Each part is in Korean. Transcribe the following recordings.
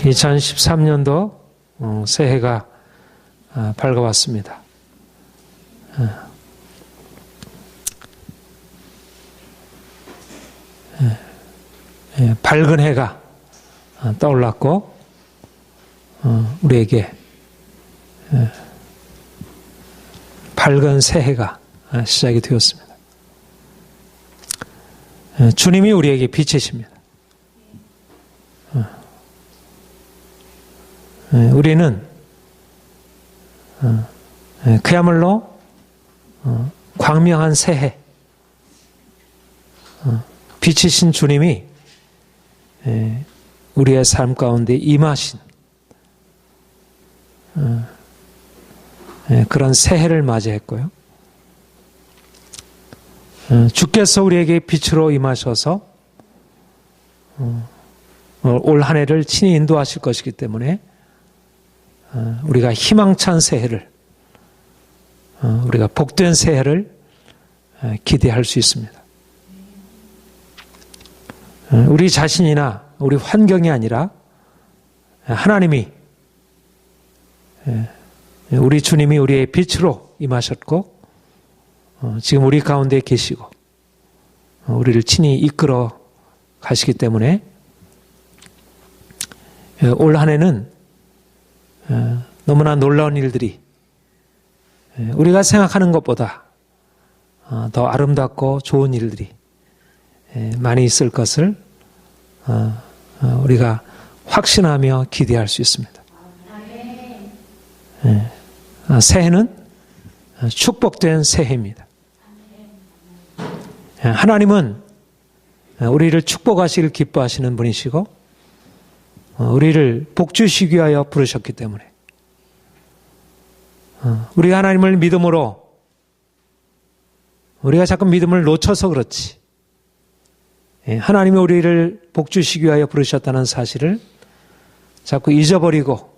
2013년도 새해가 밝아왔습니다. 밝은 해가 떠올랐고 우리에게 밝은 새해가 시작이 되었습니다. 주님이 우리에게 빛이십니다. 우리는 그야말로 광명한 새해, 빛이신 주님이 우리의 삶 가운데 임하신 그런 새해를 맞이했고요. 주께서 우리에게 빛으로 임하셔서 올 한 해를 친히 인도하실 것이기 때문에 우리가 희망찬 새해를, 우리가 복된 새해를 기대할 수 있습니다. 우리 자신이나 우리 환경이 아니라 하나님이, 우리 주님이 우리의 빛으로 임하셨고 지금 우리 가운데 계시고 우리를 친히 이끌어 가시기 때문에 올 한 해는 너무나 놀라운 일들이 우리가 생각하는 것보다 더 아름답고 좋은 일들이 많이 있을 것을 우리가 확신하며 기대할 수 있습니다. 새해는 축복된 새해입니다. 하나님은 우리를 축복하시길 기뻐하시는 분이시고 우리를 복주시기 위하여 부르셨기 때문에 우리가 하나님을 믿음으로, 우리가 자꾸 믿음을 놓쳐서 그렇지, 하나님이 우리를 복주시기 위하여 부르셨다는 사실을 자꾸 잊어버리고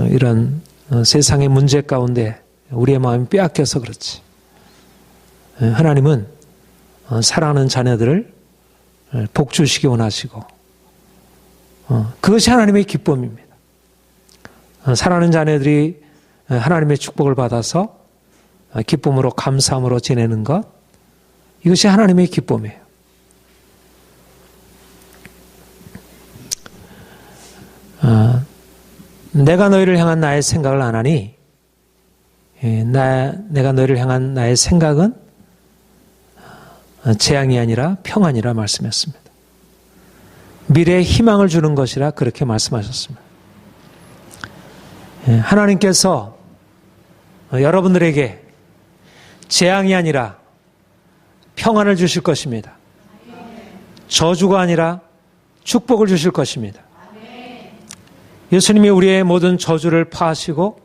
이런 세상의 문제 가운데 우리의 마음이 빼앗겨서 그렇지, 하나님은 사랑하는 자녀들을 복주시기 원하시고 그것이 하나님의 기쁨입니다. 사랑하는 자녀들이 하나님의 축복을 받아서 기쁨으로 감사함으로 지내는 것, 이것이 하나님의 기쁨이에요. 내가 너희를 향한 나의 생각을 안 하니 내가 너희를 향한 나의 생각은 재앙이 아니라 평안이라 말씀했습니다. 미래에 희망을 주는 것이라 그렇게 말씀하셨습니다. 하나님께서 여러분들에게 재앙이 아니라 평안을 주실 것입니다. 저주가 아니라 축복을 주실 것입니다. 예수님이 우리의 모든 저주를 파하시고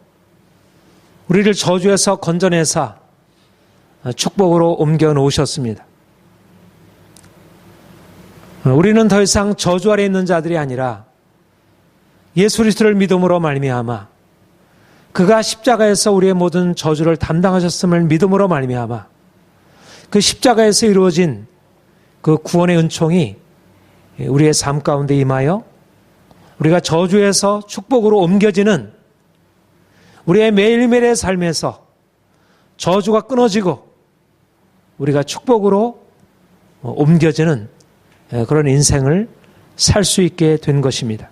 우리를 저주에서 건져내사 축복으로 옮겨 놓으셨습니다. 우리는 더 이상 저주 아래 있는 자들이 아니라 예수 그리스도를 믿음으로 말미암아 그가 십자가에서 우리의 모든 저주를 담당하셨음을 믿음으로 말미암아 그 십자가에서 이루어진 그 구원의 은총이 우리의 삶 가운데 임하여 우리가 저주에서 축복으로 옮겨지는 우리의 매일매일의 삶에서 저주가 끊어지고 우리가 축복으로 옮겨지는 그런 인생을 살 수 있게 된 것입니다.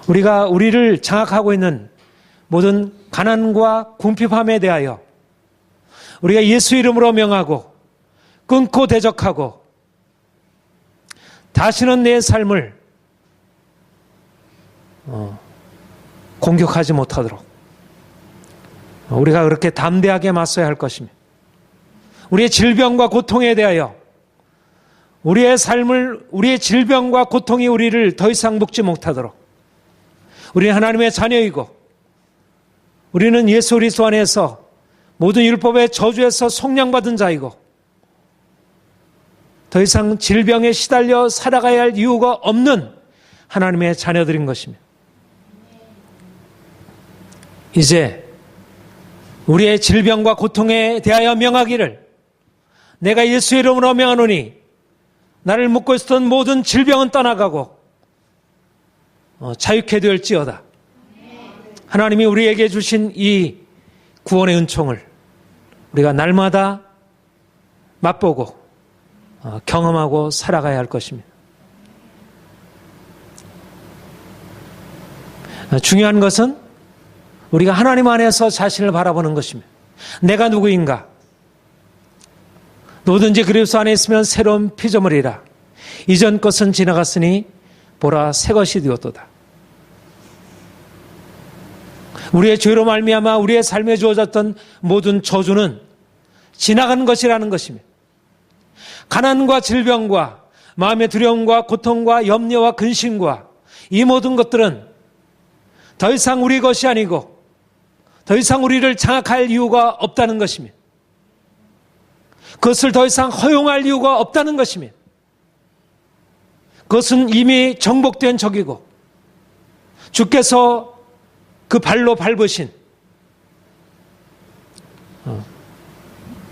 우리가 우리를 장악하고 있는 모든 가난과 궁핍함에 대하여 우리가 예수 이름으로 명하고 끊고 대적하고 다시는 내 삶을 공격하지 못하도록 우리가 그렇게 담대하게 맞서야 할 것입니다. 우리의 질병과 고통에 대하여 우리의 삶을, 우리의 질병과 고통이 우리를 더 이상 묶지 못하도록 우리는 하나님의 자녀이고 우리는 예수 그리스도 안에서 모든 율법의 저주에서 속량받은 자이고 더 이상 질병에 시달려 살아가야 할 이유가 없는 하나님의 자녀들인 것입니다. 이제 우리의 질병과 고통에 대하여 명하기를 내가 예수의 이름으로 명하노니 나를 묶고 있었던 모든 질병은 떠나가고 자유케 되었지어다. 하나님이 우리에게 주신 이 구원의 은총을 우리가 날마다 맛보고 경험하고 살아가야 할 것입니다. 중요한 것은 우리가 하나님 안에서 자신을 바라보는 것입니다. 내가 누구인가? 누구든지 그리스도 안에 있으면 새로운 피조물이라. 이전 것은 지나갔으니 보라 새 것이 되었도다. 우리의 죄로 말미암아 우리의 삶에 주어졌던 모든 저주는 지나간 것이라는 것입니다. 가난과 질병과 마음의 두려움과 고통과 염려와 근심과 이 모든 것들은 더 이상 우리 것이 아니고 더 이상 우리를 장악할 이유가 없다는 것입니다. 그것을 더 이상 허용할 이유가 없다는 것입니다. 그것은 이미 정복된 적이고 주께서 그 발로 밟으신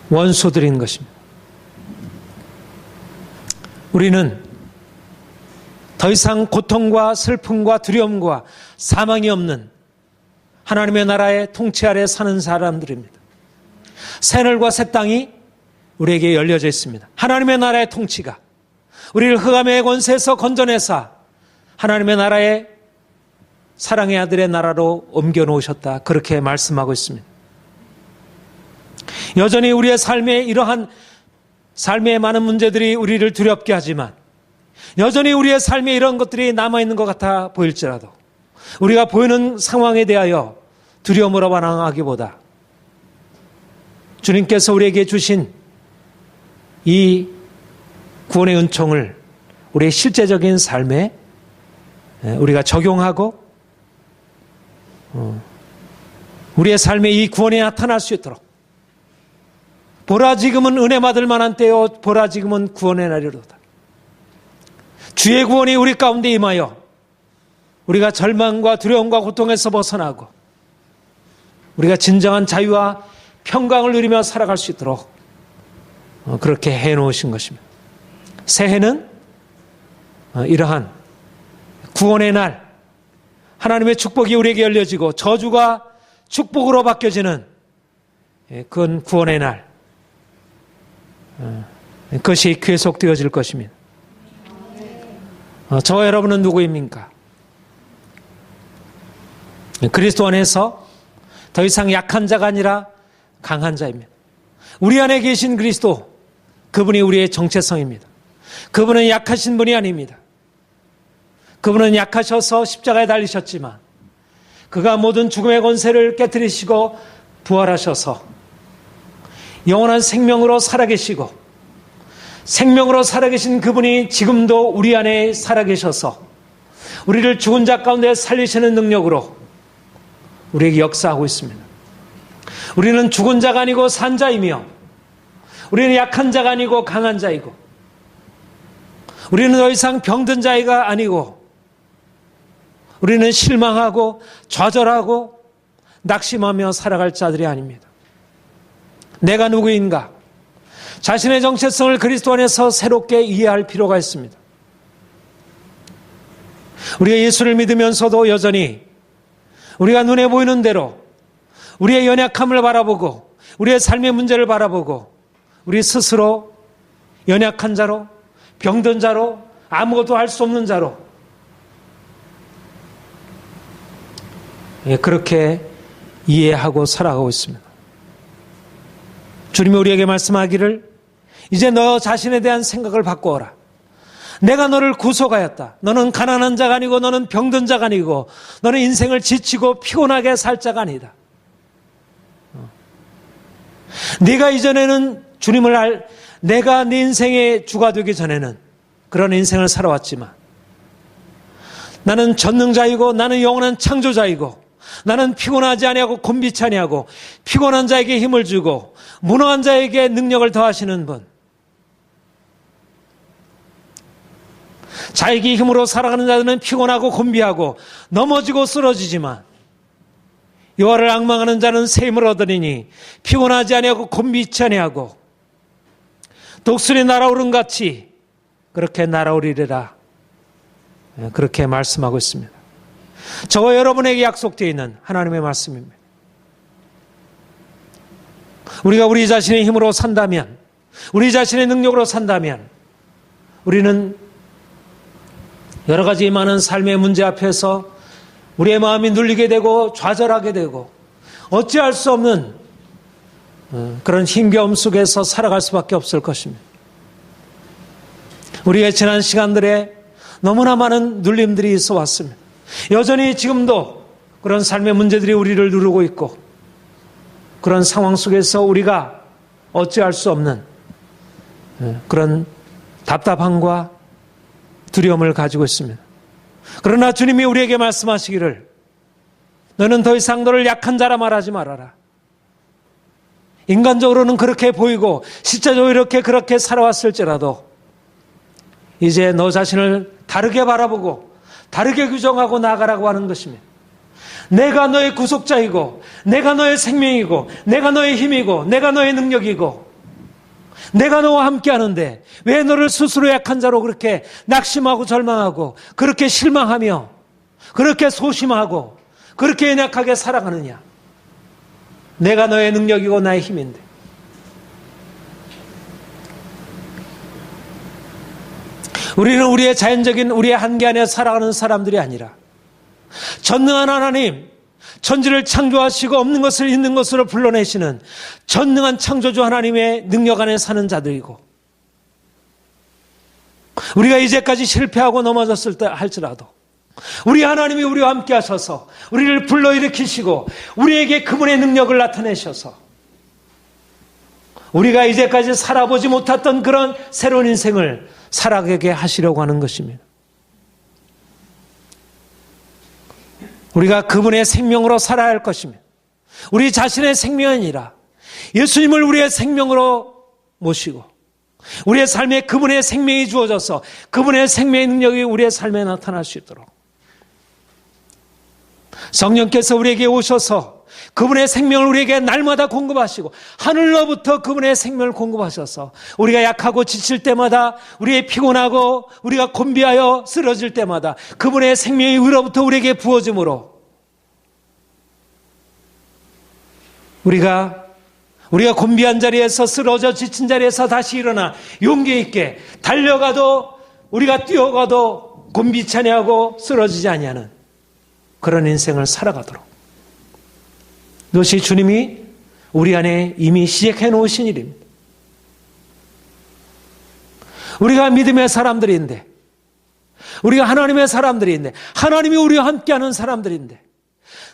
원수들인 것입니다. 우리는 더 이상 고통과 슬픔과 두려움과 사망이 없는 하나님의 나라의 통치 아래 사는 사람들입니다. 새하늘과 새 땅이 우리에게 열려져 있습니다. 하나님의 나라의 통치가 우리를 흑암의 권세에서 건져내사 하나님의 나라의 사랑의 아들의 나라로 옮겨 놓으셨다. 그렇게 말씀하고 있습니다. 여전히 우리의 삶에 이러한 삶의 많은 문제들이 우리를 두렵게 하지만 여전히 우리의 삶에 이런 것들이 남아있는 것 같아 보일지라도 우리가 보이는 상황에 대하여 두려움으로 반항하기보다 주님께서 우리에게 주신 이 구원의 은총을 우리의 실제적인 삶에 우리가 적용하고 우리의 삶에 이 구원이 나타날 수 있도록 보라 지금은 은혜 받을 만한 때요 보라 지금은 구원의 날이로다. 주의 구원이 우리 가운데 임하여 우리가 절망과 두려움과 고통에서 벗어나고 우리가 진정한 자유와 평강을 누리며 살아갈 수 있도록 그렇게 해놓으신 것입니다. 새해는 이러한 구원의 날 하나님의 축복이 우리에게 열려지고 저주가 축복으로 바뀌어지는 그건 구원의 날 그것이 계속되어질 것입니다. 저와 여러분은 누구입니까? 그리스도 안에서 더 이상 약한 자가 아니라 강한 자입니다. 우리 안에 계신 그리스도 그분이 우리의 정체성입니다. 그분은 약하신 분이 아닙니다. 그분은 약하셔서 십자가에 달리셨지만 그가 모든 죽음의 권세를 깨뜨리시고 부활하셔서 영원한 생명으로 살아계시고 생명으로 살아계신 그분이 지금도 우리 안에 살아계셔서 우리를 죽은 자 가운데 살리시는 능력으로 우리에게 역사하고 있습니다. 우리는 죽은 자가 아니고 산 자이며 우리는 약한 자가 아니고 강한 자이고 우리는 더 이상 병든 자가 아니고 우리는 실망하고 좌절하고 낙심하며 살아갈 자들이 아닙니다. 내가 누구인가? 자신의 정체성을 그리스도 안에서 새롭게 이해할 필요가 있습니다. 우리가 예수를 믿으면서도 여전히 우리가 눈에 보이는 대로 우리의 연약함을 바라보고 우리의 삶의 문제를 바라보고 우리 스스로 연약한 자로 병든 자로 아무것도 할 수 없는 자로 그렇게 이해하고 살아가고 있습니다. 주님이 우리에게 말씀하기를 이제 너 자신에 대한 생각을 바꾸어라. 내가 너를 구속하였다. 너는 가난한 자가 아니고 너는 병든 자가 아니고 너는 인생을 지치고 피곤하게 살 자가 아니다. 네가 이전에는 주님을 내가 네 인생의 주가 되기 전에는 그런 인생을 살아왔지만 나는 전능자이고 나는 영원한 창조자이고 나는 피곤하지 아니하고 곤비치 아니하고 피곤한 자에게 힘을 주고 무능한 자에게 능력을 더하시는 분. 자에게 힘으로 살아가는 자들은 피곤하고 곤비하고 넘어지고 쓰러지지만 여호와를 앙망하는 자는 새 힘을 얻으리니 피곤하지 아니하고 곤비치 아니하고 독수리 날아오른 같이 그렇게 날아오리리라. 그렇게 말씀하고 있습니다. 저와 여러분에게 약속되어 있는 하나님의 말씀입니다. 우리가 우리 자신의 힘으로 산다면, 우리 자신의 능력으로 산다면 우리는 여러 가지 많은 삶의 문제 앞에서 우리의 마음이 눌리게 되고 좌절하게 되고 어찌할 수 없는 그런 힘겨움 속에서 살아갈 수밖에 없을 것입니다. 우리의 지난 시간들에 너무나 많은 눌림들이 있어 왔습니다. 여전히 지금도 그런 삶의 문제들이 우리를 누르고 있고 그런 상황 속에서 우리가 어찌할 수 없는 그런 답답함과 두려움을 가지고 있습니다. 그러나 주님이 우리에게 말씀하시기를 너는 더 이상 너를 약한 자라 말하지 말아라. 인간적으로는 그렇게 보이고 실제적으로 이렇게 그렇게 살아왔을지라도 이제 너 자신을 다르게 바라보고 다르게 규정하고 나아가라고 하는 것입니다. 내가 너의 구속자이고 내가 너의 생명이고 내가 너의 힘이고 내가 너의 능력이고 내가 너와 함께 하는데 왜 너를 스스로 약한 자로 그렇게 낙심하고 절망하고 그렇게 실망하며 그렇게 소심하고 그렇게 연약하게 살아가느냐. 내가 너의 능력이고 나의 힘인데. 우리는 우리의 자연적인 우리의 한계 안에 살아가는 사람들이 아니라 전능한 하나님, 천지를 창조하시고 없는 것을 있는 것으로 불러내시는 전능한 창조주 하나님의 능력 안에 사는 자들이고 우리가 이제까지 실패하고 넘어졌을 때 할지라도 우리 하나님이 우리와 함께 하셔서 우리를 불러일으키시고 우리에게 그분의 능력을 나타내셔서 우리가 이제까지 살아보지 못했던 그런 새로운 인생을 살아가게 하시려고 하는 것입니다. 우리가 그분의 생명으로 살아야 할 것입니다. 우리 자신의 생명이 아니라 예수님을 우리의 생명으로 모시고 우리의 삶에 그분의 생명이 주어져서 그분의 생명의 능력이 우리의 삶에 나타날 수 있도록 성령께서 우리에게 오셔서 그분의 생명을 우리에게 날마다 공급하시고 하늘로부터 그분의 생명을 공급하셔서 우리가 약하고 지칠 때마다 우리의 피곤하고 우리가 곤비하여 쓰러질 때마다 그분의 생명이 위로부터 우리에게 부어짐으로 우리가 곤비한 자리에서 쓰러져 지친 자리에서 다시 일어나 용기 있게 달려가도 우리가 뛰어가도 곤비치 아니하고 쓰러지지 아니하는 그런 인생을 살아가도록 이것이 주님이 우리 안에 이미 시작해 놓으신 일입니다. 우리가 믿음의 사람들인데 우리가 하나님의 사람들인데 하나님이 우리와 함께하는 사람들인데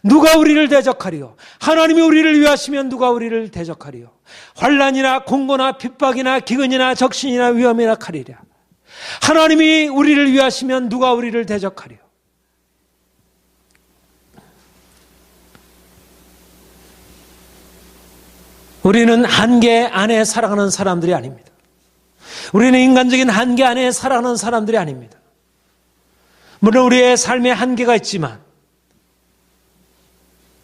누가 우리를 대적하리요? 하나님이 우리를 위하시면 누가 우리를 대적하리요? 환난이나 공고나 핍박이나 기근이나 적신이나 위험이나 칼이랴. 하나님이 우리를 위하시면 누가 우리를 대적하리요? 우리는 한계 안에 살아가는 사람들이 아닙니다. 우리는 인간적인 한계 안에 살아가는 사람들이 아닙니다. 물론 우리의 삶에 한계가 있지만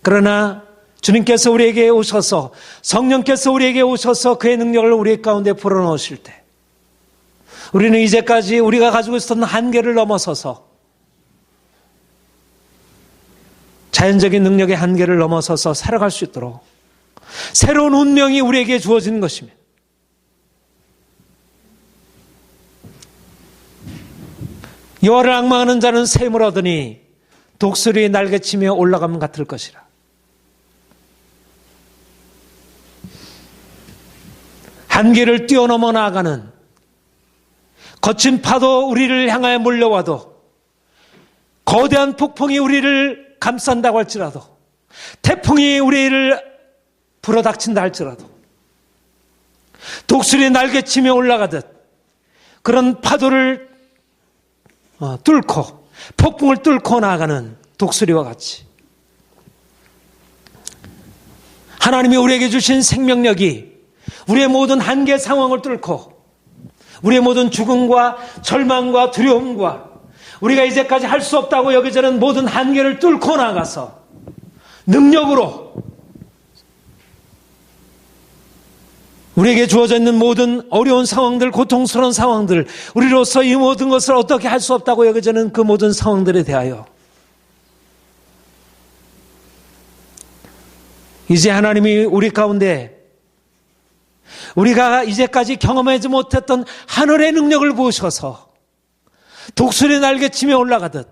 그러나 주님께서 우리에게 오셔서 성령께서 우리에게 오셔서 그의 능력을 우리 가운데 불어넣으실 때 우리는 이제까지 우리가 가지고 있었던 한계를 넘어서서 자연적인 능력의 한계를 넘어서서 살아갈 수 있도록 새로운 운명이 우리에게 주어지는 것입니다. 여호와를 앙망하는 자는 새 힘을 얻으니 독수리 날개치며 올라가면 같을 것이라. 한계를 뛰어넘어 나아가는 거친 파도 우리를 향하여 몰려와도 거대한 폭풍이 우리를 감싼다고 할지라도 태풍이 우리를 불어닥친다 할지라도 독수리 날개치며 올라가듯 그런 파도를 뚫고 폭풍을 뚫고 나아가는 독수리와 같이 하나님이 우리에게 주신 생명력이 우리의 모든 한계 상황을 뚫고 우리의 모든 죽음과 절망과 두려움과 우리가 이제까지 할 수 없다고 여겨지는 모든 한계를 뚫고 나가서 능력으로 우리에게 주어져 있는 모든 어려운 상황들, 고통스러운 상황들, 우리로서 이 모든 것을 어떻게 할 수 없다고 여겨지는 그 모든 상황들에 대하여 이제 하나님이 우리 가운데 우리가 이제까지 경험하지 못했던 하늘의 능력을 부으셔서 독수리 날개치며 올라가듯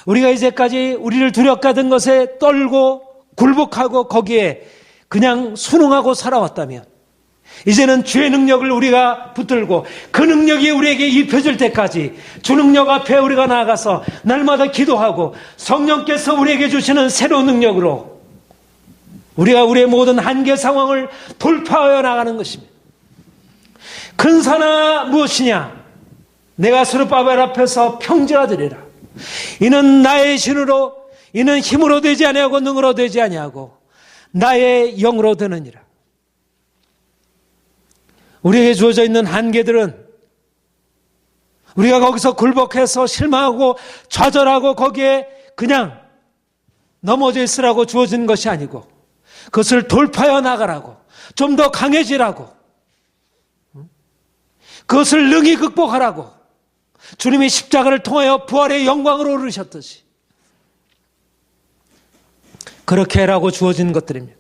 우리가 이제까지 우리를 두렵게 것에 떨고 굴복하고 거기에 그냥 순응하고 살아왔다면 이제는 주의 능력을 우리가 붙들고 그 능력이 우리에게 입혀질 때까지 주 능력 앞에 우리가 나아가서 날마다 기도하고 성령께서 우리에게 주시는 새로운 능력으로 우리가 우리의 모든 한계 상황을 돌파하여 나가는 것입니다. 큰 산아 무엇이냐? 내가 스룹바벨 앞에서 평지하되리라. 이는 나의 신으로, 이는 힘으로 되지 아니하고 능으로 되지 아니하고 나의 영으로 되느니라. 우리에게 주어져 있는 한계들은 우리가 거기서 굴복해서 실망하고 좌절하고 거기에 그냥 넘어져 있으라고 주어진 것이 아니고 그것을 돌파해 나가라고, 좀 더 강해지라고, 그것을 능히 극복하라고 주님이 십자가를 통하여 부활의 영광으로 오르셨듯이 그렇게 하라고 주어진 것들입니다.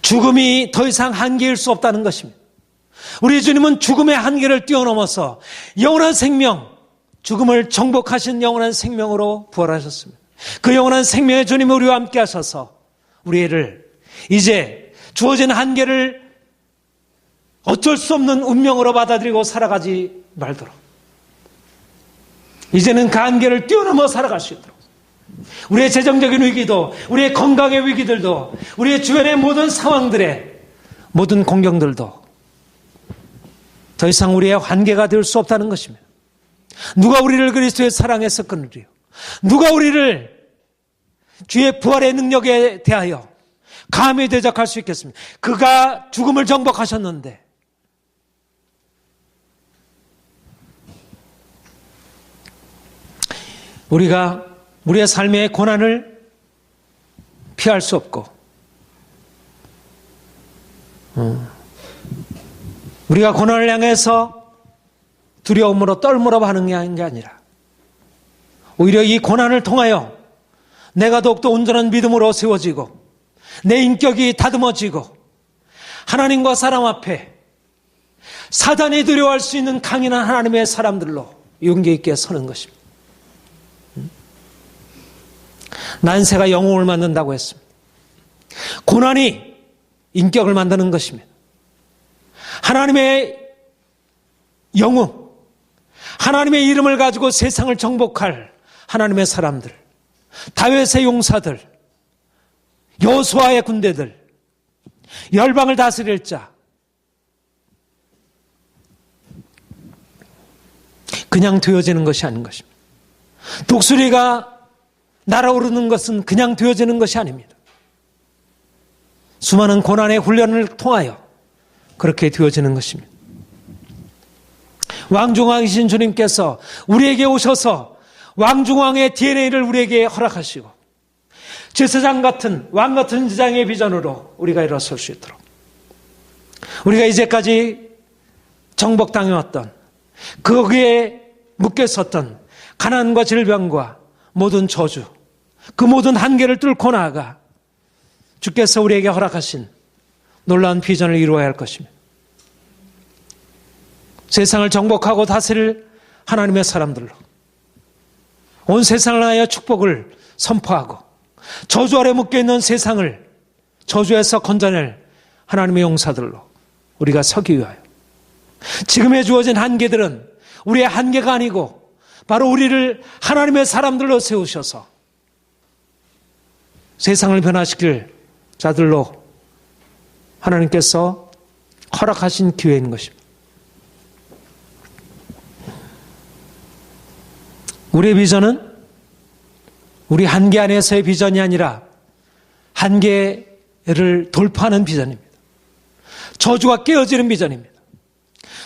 죽음이 더 이상 한계일 수 없다는 것입니다. 우리 주님은 죽음의 한계를 뛰어넘어서 영원한 생명, 죽음을 정복하신 영원한 생명으로 부활하셨습니다. 그 영원한 생명의 주님이 우리와 함께 하셔서 우리를 이제 주어진 한계를 어쩔 수 없는 운명으로 받아들이고 살아가지 말도록 이제는 그 한계를 뛰어넘어 살아갈 수 있도록 우리의 재정적인 위기도 우리의 건강의 위기들도 우리의 주변의 모든 상황들의 모든 공경들도 더 이상 우리의 한계가 될 수 없다는 것입니다. 누가 우리를 그리스도의 사랑에서 끊으리요? 누가 우리를 주의 부활의 능력에 대하여 감히 대적할 수 있겠습니까? 그가 죽음을 정복하셨는데 우리가 우리의 삶의 고난을 피할 수 없고 우리가 고난을 향해서 두려움으로 떨므러 반응하는 게 아니라 오히려 이 고난을 통하여 내가 더욱더 온전한 믿음으로 세워지고 내 인격이 다듬어지고 하나님과 사람 앞에 사단이 두려워할 수 있는 강인한 하나님의 사람들로 용기 있게 서는 것입니다. 난세가 영웅을 만든다고 했습니다. 고난이 인격을 만드는 것입니다. 하나님의 영웅, 하나님의 이름을 가지고 세상을 정복할 하나님의 사람들, 다윗의 용사들, 여호수아의 군대들, 열방을 다스릴 자, 그냥 되어지는 것이 아닌 것입니다. 독수리가 날아오르는 것은 그냥 되어지는 것이 아닙니다. 수많은 고난의 훈련을 통하여 그렇게 되어지는 것입니다. 왕중왕이신 주님께서 우리에게 오셔서 왕중왕의 DNA를 우리에게 허락하시고 제사장 같은 왕 같은 제장의 비전으로 우리가 일어설 수 있도록 우리가 이제까지 정복당해왔던 거기에 묶였었던 가난과 질병과 모든 저주, 그 모든 한계를 뚫고 나아가 주께서 우리에게 허락하신 놀라운 비전을 이루어야 할 것입니다. 세상을 정복하고 다스릴 하나님의 사람들로 온 세상을 하여 축복을 선포하고 저주 아래 묶여있는 세상을 저주에서 건져낼 하나님의 용사들로 우리가 서기 위하여 지금에 주어진 한계들은 우리의 한계가 아니고 바로 우리를 하나님의 사람들로 세우셔서 세상을 변화시킬 자들로 하나님께서 허락하신 기회인 것입니다. 우리의 비전은 우리 한계 안에서의 비전이 아니라 한계를 돌파하는 비전입니다. 저주가 깨어지는 비전입니다.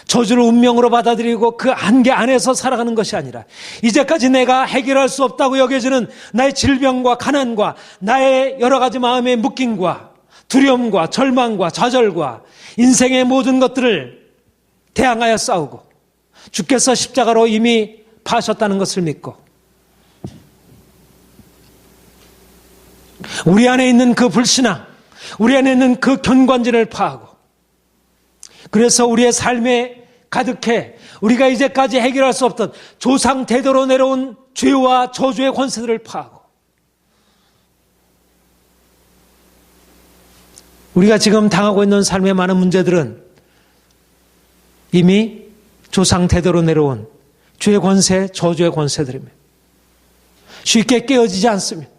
저주를 운명으로 받아들이고 그 한계 안에서 살아가는 것이 아니라 이제까지 내가 해결할 수 없다고 여겨지는 나의 질병과 가난과 나의 여러 가지 마음의 묶임과 두려움과 절망과 좌절과 인생의 모든 것들을 대항하여 싸우고 주께서 십자가로 이미 파셨다는 것을 믿고 우리 안에 있는 그 불신앙, 우리 안에 있는 그 견관질을 파하고 그래서 우리의 삶에 가득해 우리가 이제까지 해결할 수 없던 조상 대대로 내려온 죄와 저주의 권세들을 파하고 우리가 지금 당하고 있는 삶의 많은 문제들은 이미 조상 대대로 내려온 죄의 권세, 저주의 권세들입니다. 쉽게 깨어지지 않습니다.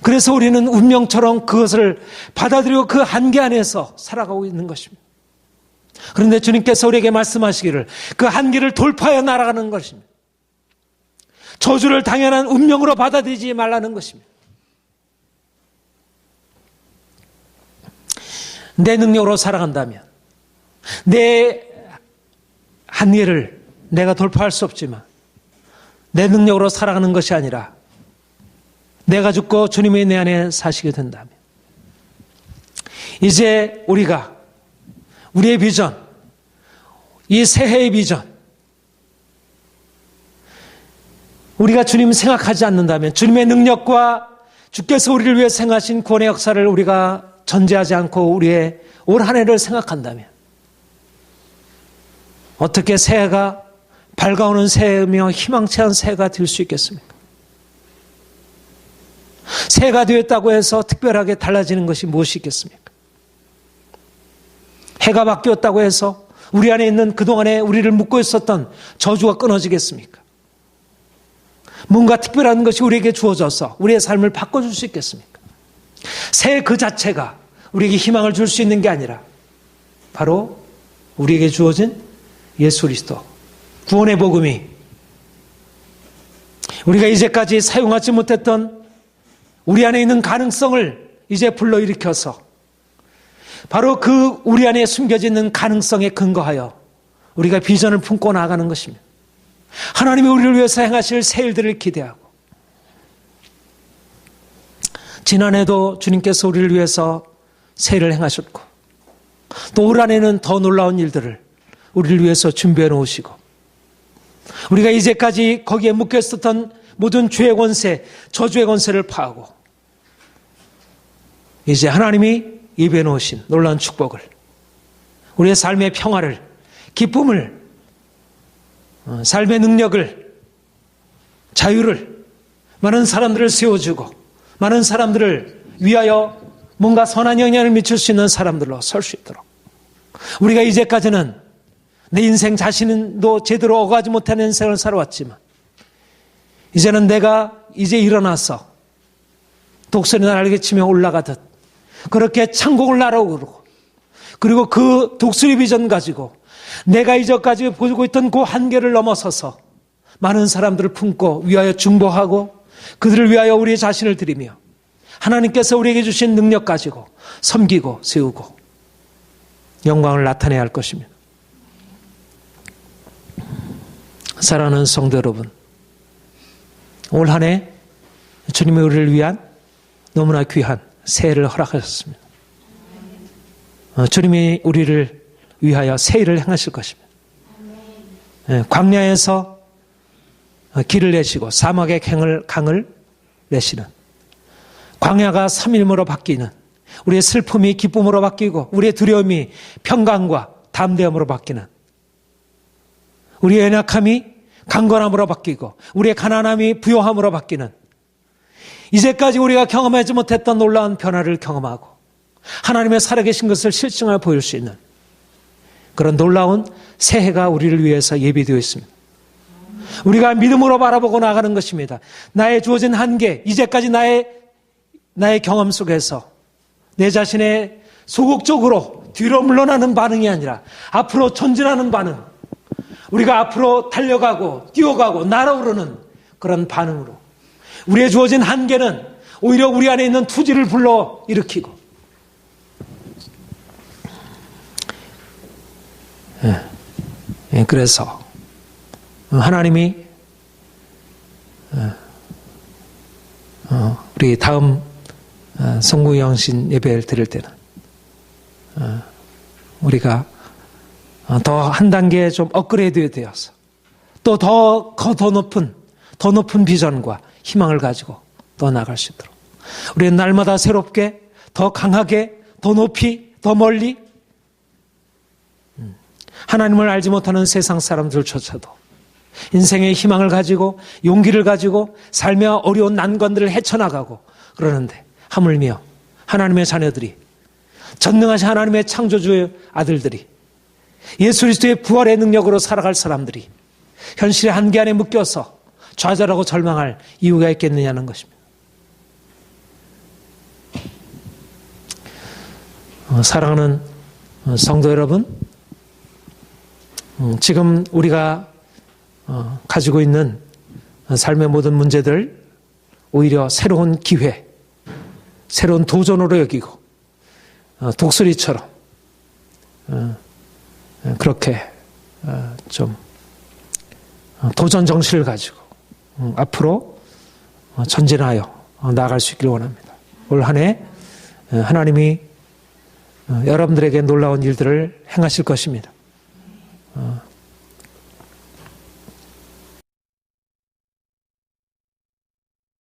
그래서 우리는 운명처럼 그것을 받아들이고 그 한계 안에서 살아가고 있는 것입니다. 그런데 주님께서 우리에게 말씀하시기를 그 한계를 돌파하여 날아가는 것입니다. 저주를 당연한 운명으로 받아들이지 말라는 것입니다. 내 능력으로 살아간다면 내 한계를 내가 돌파할 수 없지만 내 능력으로 살아가는 것이 아니라 내가 죽고 주님이 내 안에 사시게 된다면 이제 우리가 우리의 비전, 이 새해의 비전 우리가 주님 생각하지 않는다면 주님의 능력과 주께서 우리를 위해 생하신 구원의 역사를 우리가 전제하지 않고 우리의 올 한 해를 생각한다면 어떻게 새해가 밝아오는 새해며 희망찬 새해가 될 수 있겠습니까? 새해가 되었다고 해서 특별하게 달라지는 것이 무엇이 있겠습니까? 해가 바뀌었다고 해서 우리 안에 있는 그동안에 우리를 묶고 있었던 저주가 끊어지겠습니까? 뭔가 특별한 것이 우리에게 주어져서 우리의 삶을 바꿔줄 수 있겠습니까? 새해 그 자체가 우리에게 희망을 줄 수 있는 게 아니라 바로 우리에게 주어진 예수 그리스도 구원의 복음이 우리가 이제까지 사용하지 못했던 우리 안에 있는 가능성을 이제 불러일으켜서 바로 그 우리 안에 숨겨져 있는 가능성에 근거하여 우리가 비전을 품고 나아가는 것입니다. 하나님이 우리를 위해서 행하실 새 일들을 기대하고 지난해도 주님께서 우리를 위해서 새 일을 행하셨고 또 올 한해는 더 놀라운 일들을 우리를 위해서 준비해 놓으시고 우리가 이제까지 거기에 묶여 있었던 모든 죄의 권세, 저주의 권세를 파하고 이제 하나님이 예비해 놓으신 놀라운 축복을 우리의 삶의 평화를, 기쁨을, 삶의 능력을, 자유를 많은 사람들을 세워주고 많은 사람들을 위하여 뭔가 선한 영향을 미칠 수 있는 사람들로 설 수 있도록 우리가 이제까지는 내 인생 자신도 제대로 오가지 못하는 인생을 살아왔지만 이제는 내가 이제 일어나서 독수리 날개치며 올라가듯 그렇게 천국을 날아오르고 그리고 그 독수리 비전 가지고 내가 이제까지 보고 있던 그 한계를 넘어서서 많은 사람들을 품고 위하여 중보하고 그들을 위하여 우리의 자신을 드리며 하나님께서 우리에게 주신 능력 가지고 섬기고 세우고 영광을 나타내야 할 것입니다. 사랑하는 성도 여러분, 올 한 해 주님의 우리를 위한 너무나 귀한 새해를 허락하셨습니다. 주님이 우리를 위하여 새 일을 행하실 것입니다. 광야에서 길을 내시고 사막의 강을 내시는 광야가 3일무로 바뀌는 우리의 슬픔이 기쁨으로 바뀌고 우리의 두려움이 평강과 담대함으로 바뀌는 우리의 연약함이 강건함으로 바뀌고 우리의 가난함이 부요함으로 바뀌는 이제까지 우리가 경험하지 못했던 놀라운 변화를 경험하고 하나님의 살아계신 것을 실증하여 보일 수 있는 그런 놀라운 새해가 우리를 위해서 예비되어 있습니다. 우리가 믿음으로 바라보고 나가는 것입니다. 나의 주어진 한계, 이제까지 나의 경험 속에서 내 자신의 소극적으로 뒤로 물러나는 반응이 아니라 앞으로 전진하는 반응, 우리가 앞으로 달려가고 뛰어가고 날아오르는 그런 반응으로 우리의 주어진 한계는 오히려 우리 안에 있는 투지를 불러일으키고 그래서 하나님이 우리 다음 성구영신 예배를 드릴 때는 우리가 더 한 단계 좀 업그레이드 되어서 또 더 높은 비전과 희망을 가지고 더 나아갈 수 있도록 우리는 날마다 새롭게 더 강하게 더 높이 더 멀리 하나님을 알지 못하는 세상 사람들조차도 인생의 희망을 가지고 용기를 가지고 삶의 어려운 난관들을 헤쳐나가고 그러는데 하물며 하나님의 자녀들이 전능하신 하나님의 창조주의 아들들이 예수 그리스도의 부활의 능력으로 살아갈 사람들이 현실의 한계 안에 묶여서 좌절하고 절망할 이유가 있겠느냐는 것입니다. 사랑하는 성도 여러분, 지금 우리가 가지고 있는 삶의 모든 문제들 오히려 새로운 기회, 새로운 도전으로 여기고 독수리처럼 그렇게 좀 도전 정신을 가지고 앞으로 전진하여 나아갈 수 있기를 원합니다. 올 한 해 하나님이 여러분들에게 놀라운 일들을 행하실 것입니다.